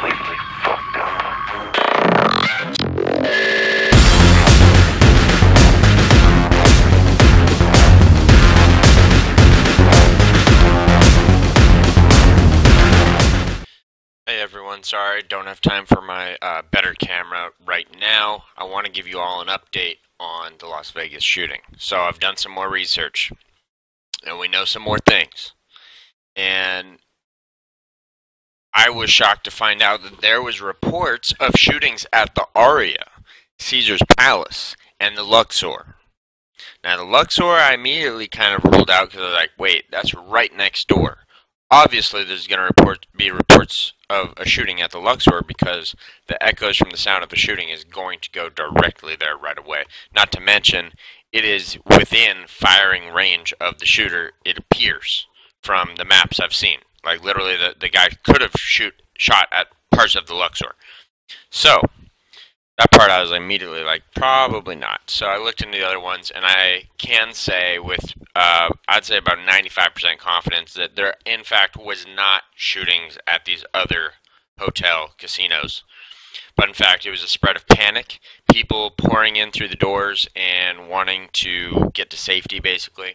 completely fucked up. Hey everyone, sorry, don't have time for my better camera right now. I want to give you all an update on the Las Vegas shooting. So I've done some more research, and we know some more things. And I was shocked to find out that there was reports of shootings at the Aria, Caesar's Palace, and the Luxor. Now the Luxor I immediately kind of ruled out because I was like, wait, that's right next door. Obviously, there's going to be reports of a shooting at the Luxor because the echoes from the sound of the shooting is going to go directly there right away. Not to mention, it is within firing range of the shooter, it appears, from the maps I've seen. Like, literally, the guy could have shot at parts of the Luxor. So, that part I was immediately like, probably not. So I looked into the other ones, and I can say with, I'd say about 95% confidence that there, in fact, was not shootings at these other hotel casinos. But in fact, it was a spread of panic, people pouring in through the doors and wanting to get to safety, basically.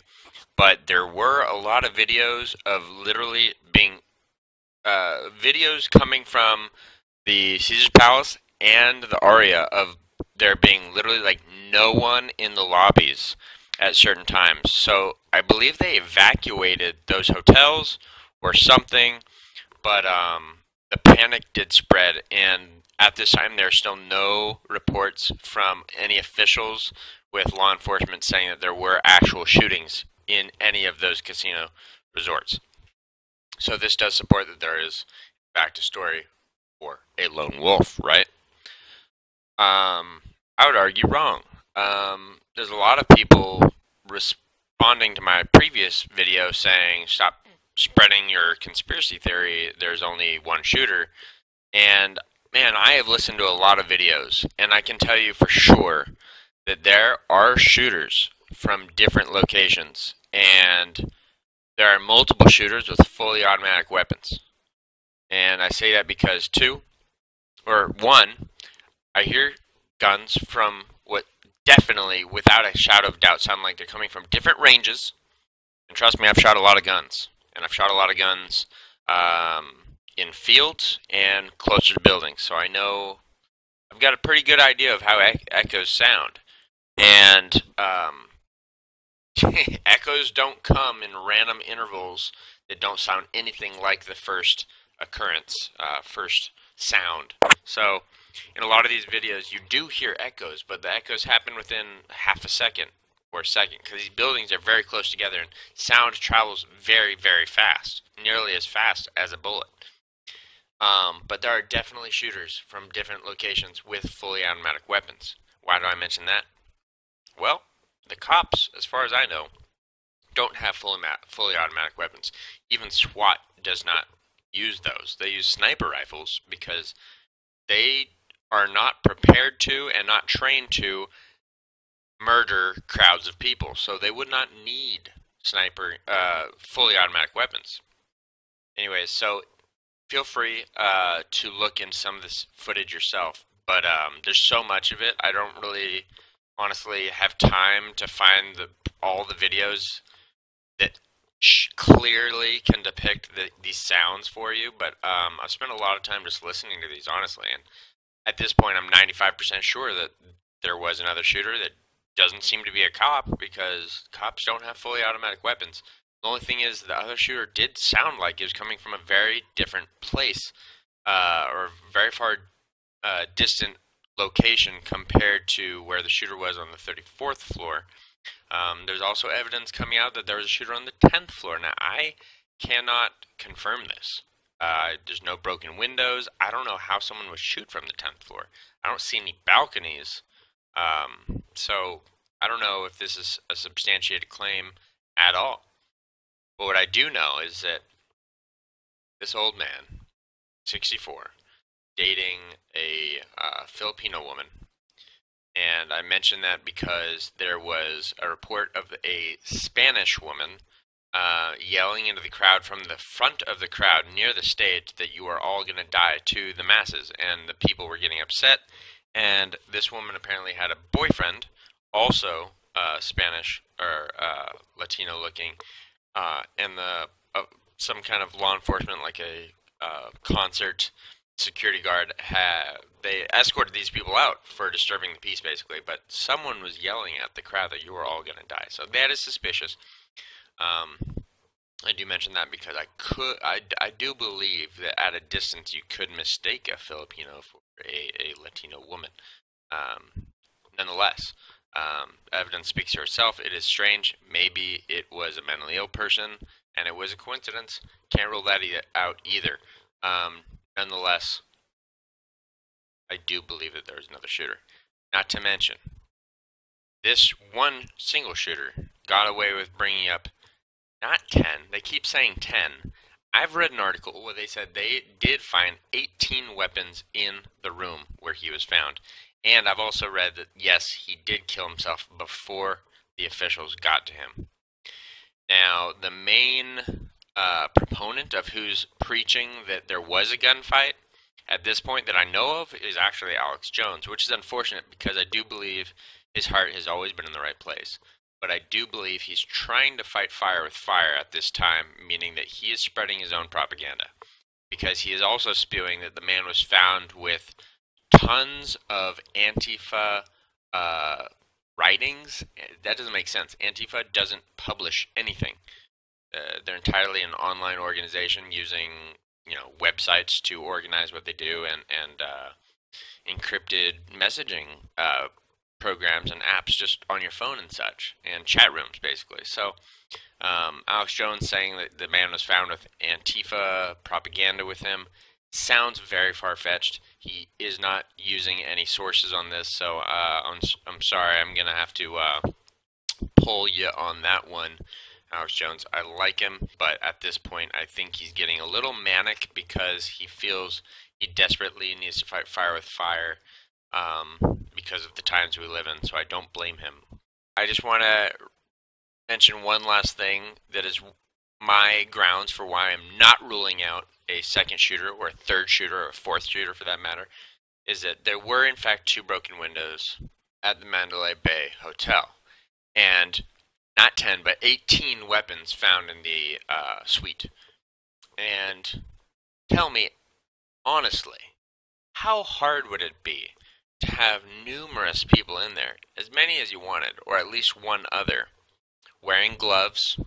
But there were a lot of videos of literally being, videos coming from the Caesar's Palace and the Aria of there being literally like no one in the lobbies at certain times. So I believe they evacuated those hotels or something, but the panic did spread, and at this time there are still no reports from any officials with law enforcement saying that there were actual shootings in any of those casino resorts. So this does support that there is, back to story, or a lone wolf, right? I would argue wrong. There's a lot of people responding to my previous video saying, stop spreading your conspiracy theory, there's only one shooter. And, man, I have listened to a lot of videos, and I can tell you for sure that there are shooters from different locations, and there are multiple shooters with fully automatic weapons. And I say that because one, I hear guns from what definitely, without a shadow of doubt, sound like they're coming from different ranges. And trust me, I've shot a lot of guns. And I've shot a lot of guns in fields and closer to buildings. So I know, I've got a pretty good idea of how echoes sound. And echoes don't come in random intervals that don't sound anything like the first occurrence, first sound. So in a lot of these videos, you do hear echoes, but the echoes happen within half a second or a second, because these buildings are very close together, and sound travels very, very fast, nearly as fast as a bullet. But there are definitely shooters from different locations with fully automatic weapons. Why do I mention that? Well, the cops, as far as I know, don't have fully automatic weapons. Even SWAT does not use those. They use sniper rifles because they are not prepared to and not trained to murder crowds of people. So they would not need fully automatic weapons. Anyways, so feel free to look in some of this footage yourself. But there's so much of it, I don't really honestly have time to find all the videos that clearly can depict these sounds for you. But I've spent a lot of time just listening to these, honestly. And at this point, I'm 95% sure that there was another shooter that doesn't seem to be a cop, because cops don't have fully automatic weapons. The only thing is, the other shooter did sound like it was coming from a very different place, or very far distant location compared to where the shooter was on the 34th floor. There's also evidence coming out that there was a shooter on the 10th floor. Now, I cannot confirm this. There's no broken windows. I don't know how someone would shoot from the 10th floor. I don't see any balconies. So I don't know if this is a substantiated claim at all. But what I do know is that this old man, 64, dating a Filipino woman. And I mention that because there was a report of a Spanish woman yelling into the crowd from the front of the crowd near the stage that you are all going to die to the masses. And the people were getting upset. And this woman apparently had a boyfriend, also Spanish or Latino looking, and some kind of law enforcement, like a concert security guard, they escorted these people out for disturbing the peace, basically. But someone was yelling at the crowd that you were all going to die. So that is suspicious. I do mention that because I do believe that at a distance you could mistake a Filipino for a Latino woman. Nonetheless, evidence speaks for itself. It is strange. Maybe it was a mentally ill person, and it was a coincidence. Can't rule that out either. Nonetheless, I do believe that there was another shooter. Not to mention, this one single shooter got away with bringing up not 10. They keep saying 10. I've read an article where they said they did find 18 weapons in the room where he was found. And I've also read that, yes, he did kill himself before the officials got to him. Now, the main proponent of who's preaching that there was a gunfight at this point that I know of is actually Alex Jones, which is unfortunate because I do believe his heart has always been in the right place. But I do believe he's trying to fight fire with fire at this time, meaning that he is spreading his own propaganda. Because he is also spewing that the man was found with tons of Antifa writings. That doesn't make sense. Antifa doesn't publish anything. They're entirely an online organization using, websites to organize what they do and encrypted messaging programs and apps just on your phone and such, and chat rooms, basically. So, Alex Jones saying that the man was found with Antifa propaganda with him sounds very far-fetched. He is not using any sources on this, so I'm sorry, I'm going to have to pull you on that one, Alex Jones. I like him, but at this point, I think he's getting a little manic because he feels he desperately needs to fight fire with fire. Because of the times we live in, so I don't blame him. I just want to mention one last thing that is my grounds for why I'm not ruling out a second shooter or a third shooter or a fourth shooter for that matter, is that there were in fact 2 broken windows at the Mandalay Bay Hotel, and not 10 but 18 weapons found in the suite. And tell me honestly, how hard would it be to have numerous people in there, as many as you wanted, or at least one other, wearing gloves,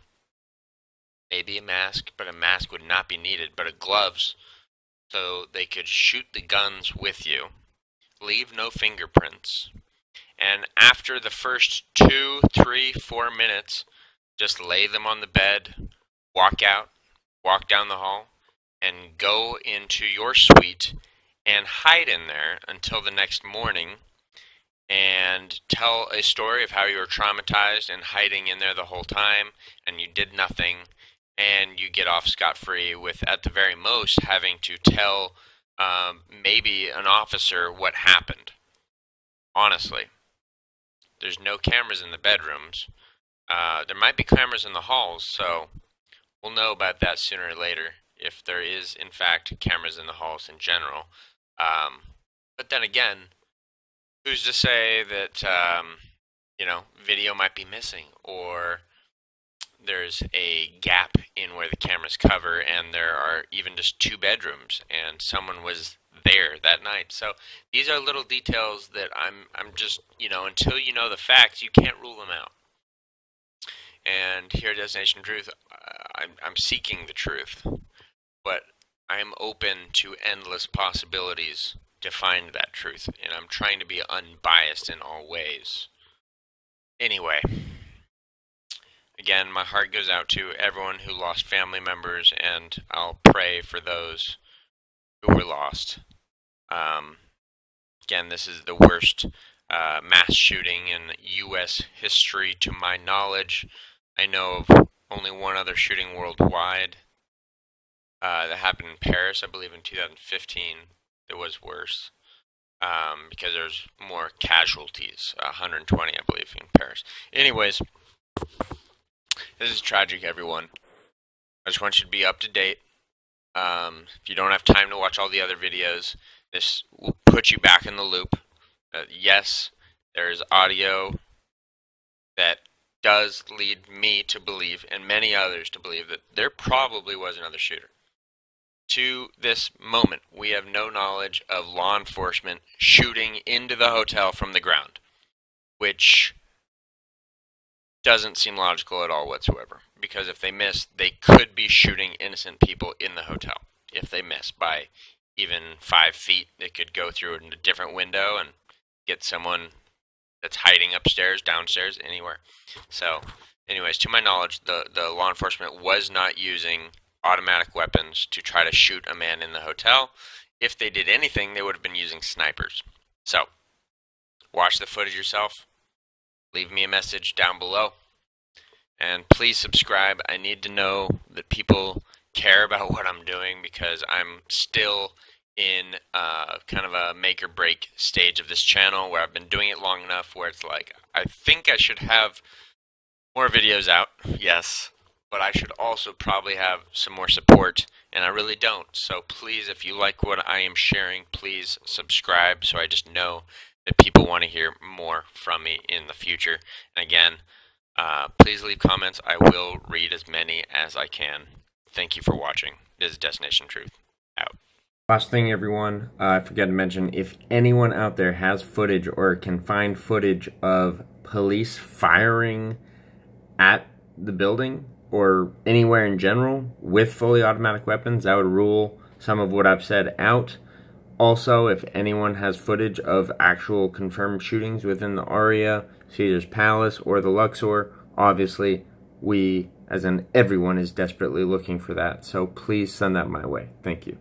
maybe a mask, but a mask would not be needed, but a gloves, so they could shoot the guns with you, leave no fingerprints, and after the first 2, 3, 4 minutes, just lay them on the bed, walk out, walk down the hall, and go into your suite and hide in there until the next morning and tell a story of how you were traumatized and hiding in there the whole time and you did nothing, and you get off scot-free with, at the very most, having to tell maybe an officer what happened. Honestly. There's no cameras in the bedrooms. There might be cameras in the halls, so we'll know about that sooner or later if there is, in fact, cameras in the halls in general. But then again, who's to say that, video might be missing, or there's a gap in where the cameras cover and there are even just 2 bedrooms and someone was there that night. So these are little details that I'm just, until you know the facts, you can't rule them out. And here at Destination Truth, I'm seeking the truth, but I'm open to endless possibilities to find that truth, and I'm trying to be unbiased in all ways. Anyway, again, my heart goes out to everyone who lost family members, and I'll pray for those who were lost. Again, this is the worst mass shooting in U.S. history to my knowledge. I know of only one other shooting worldwide that happened in Paris, I believe in 2015. It was worse because there's more casualties, 120, I believe, in Paris. Anyways, This is tragic, everyone. I just want you to be up to date. If you don't have time to watch all the other videos, this will put you back in the loop. Yes, there is audio that does lead me to believe, and many others to believe, that there probably was another shooter. To this moment, we have no knowledge of law enforcement shooting into the hotel from the ground, which doesn't seem logical at all whatsoever. Because if they miss, they could be shooting innocent people in the hotel. If they miss by even 5 feet, they could go through a different window and get someone that's hiding upstairs, downstairs, anywhere. So, anyways, to my knowledge, the law enforcement was not using automatic weapons to try to shoot a man in the hotel. If they did anything, they would have been using snipers. So, watch the footage yourself. Leave me a message down below. And please subscribe. I need to know that people care about what I'm doing, because I'm still in kind of a make or break stage of this channel where I've been doing it long enough where it's like, I think I should have more videos out, yes, but I should also probably have some more support, and I really don't. So please, if you like what I am sharing, please subscribe so I just know that people want to hear more from me in the future. And again, please leave comments. I will read as many as I can. Thank you for watching. This is Destination Truth. Out. Last thing, everyone, I forgot to mention, if anyone out there has footage or can find footage of police firing at the building or anywhere in general with fully automatic weapons, that would rule some of what I've said out. Also, if anyone has footage of actual confirmed shootings within the Aria, Caesar's Palace, or the Luxor, obviously we, as in everyone, is desperately looking for that. So please send that my way. Thank you.